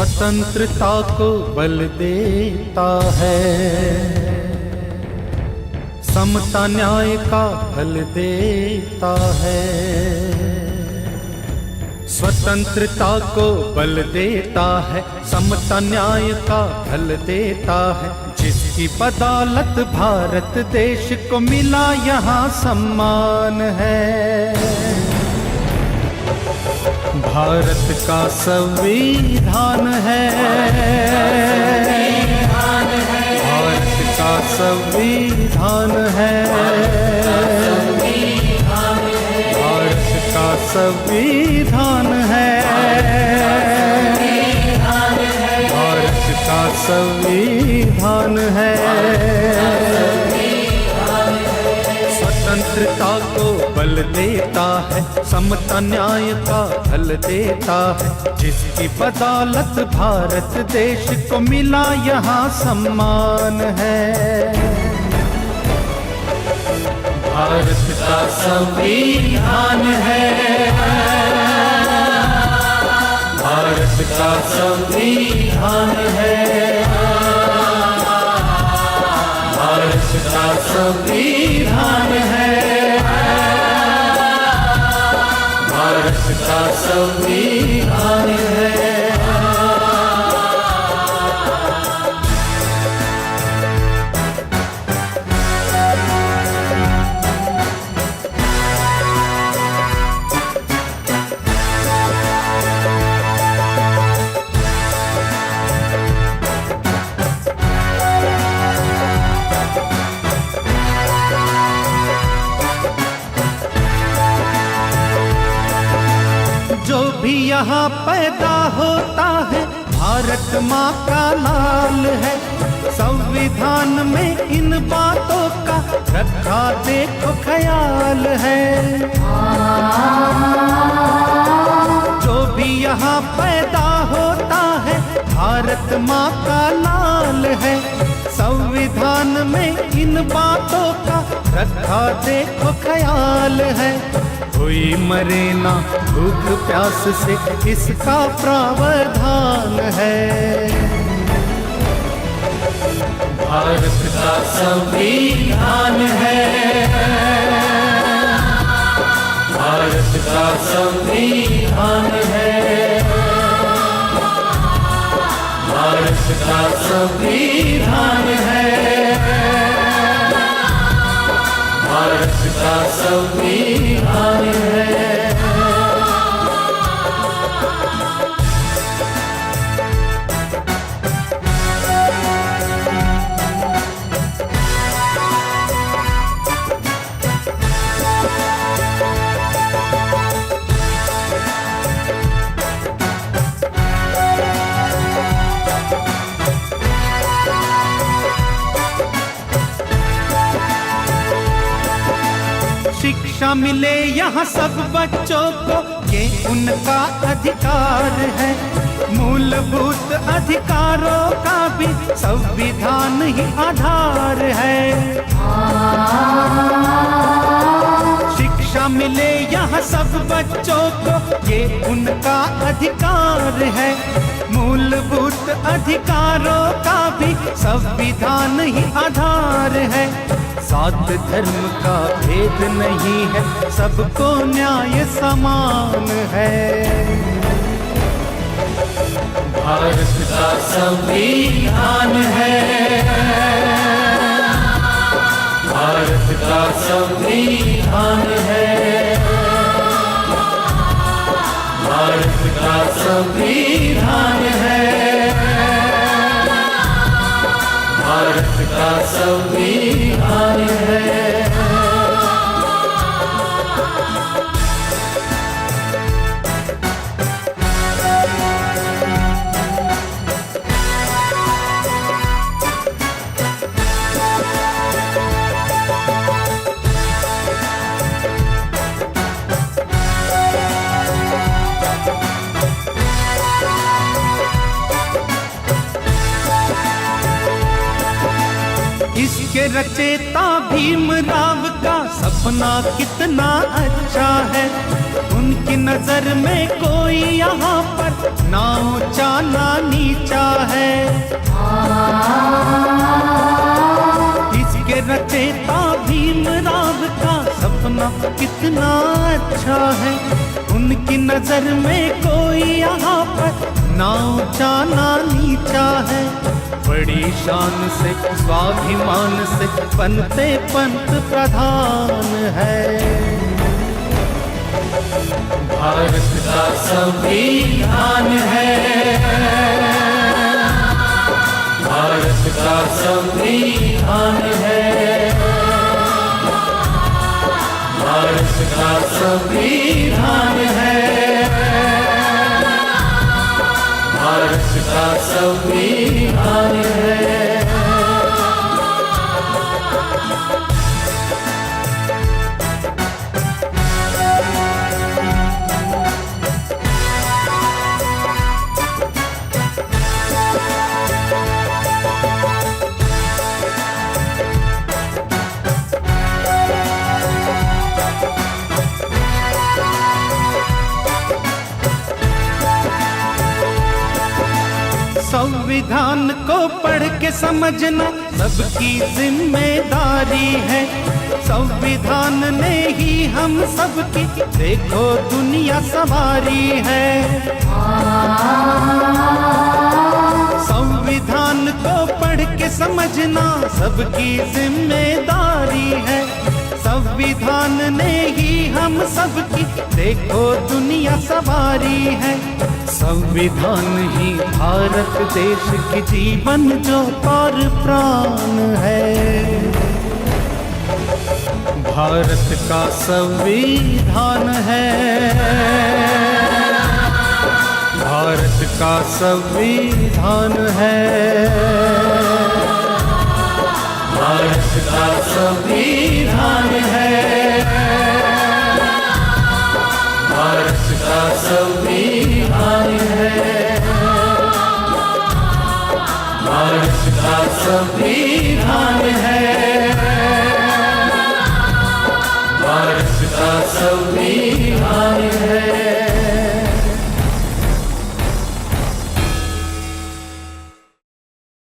स्वतंत्रता को बल देता है, समता न्याय का फल देता है। स्वतंत्रता को बल देता है, समता न्याय का फल देता है। जिसकी बदौलत भारत देश को मिला यहाँ सम्मान है। भारत का संविधान है, भारत का संविधान है, भारत का संविधान है, भारत का संविधान है। स्वतंत्रता को बल देता है, समता न्याय का फल देता है। जिसकी बदौलत भारत देश को मिला यहाँ सम्मान है। भारत का संविधान है, भारत का संविधान है, भारत का संविधान है, भारत का संविधान है। जो भी यहाँ पैदा होता है भारत माँ का लाल है। संविधान में इन बातों का रखा देखो ख्याल है। जो भी यहाँ पैदा होता है भारत माँ का लाल है। संविधान में इन बातों का रखा देखो ख्याल है। कोई मरे ना भूख प्यास से इसका प्रावधान है। भारत का संविधान है, भारत का संविधान है, भारत का संविधान है, भारत का संविधान है। शिक्षा मिले यहाँ सब बच्चों को, ये उनका अधिकार है। मूलभूत अधिकारों का भी संविधान ही आधार है। शिक्षा मिले यहाँ सब बच्चों को, ये उनका अधिकार है। मूलभूत अधिकारों का भी संविधान ही आधार है। सात धर्म का भेद नहीं है, सबको न्याय समान है। भारत का संविधान है, भारत का संविधान है, भारत का संविधान है, भारत का संविधान है। इसके रचेता भीमराव का सपना कितना अच्छा है। उनकी नजर में कोई यहाँ पर ना ऊंचा ना नीचा है। इसके रचेता भीमराव का सपना कितना अच्छा है। उनकी नजर में कोई यहाँ पर ना ऊंचा ना नीचा है। बड़ी शान से स्वाभिमान से बनते पंत प्रधान है। भारत का संविधान है, भारत का संविधान है, भारत का संविधान है, भारत का संविधान है। संविधान को पढ़ के समझना सबकी जिम्मेदारी है। संविधान ने ही हम सबकी देखो दुनिया संवारी है। संविधान को पढ़ के समझना सबकी जिम्मेदारी है। संविधान ने ही हम सबकी देखो दुनिया संवारी है। संविधान ही भारत देश की जीवन ज्योत और प्राण है। भारत का संविधान है, भारत का संविधान है, भारत का संविधान है, भारत का संविधान है, भारत का संविधान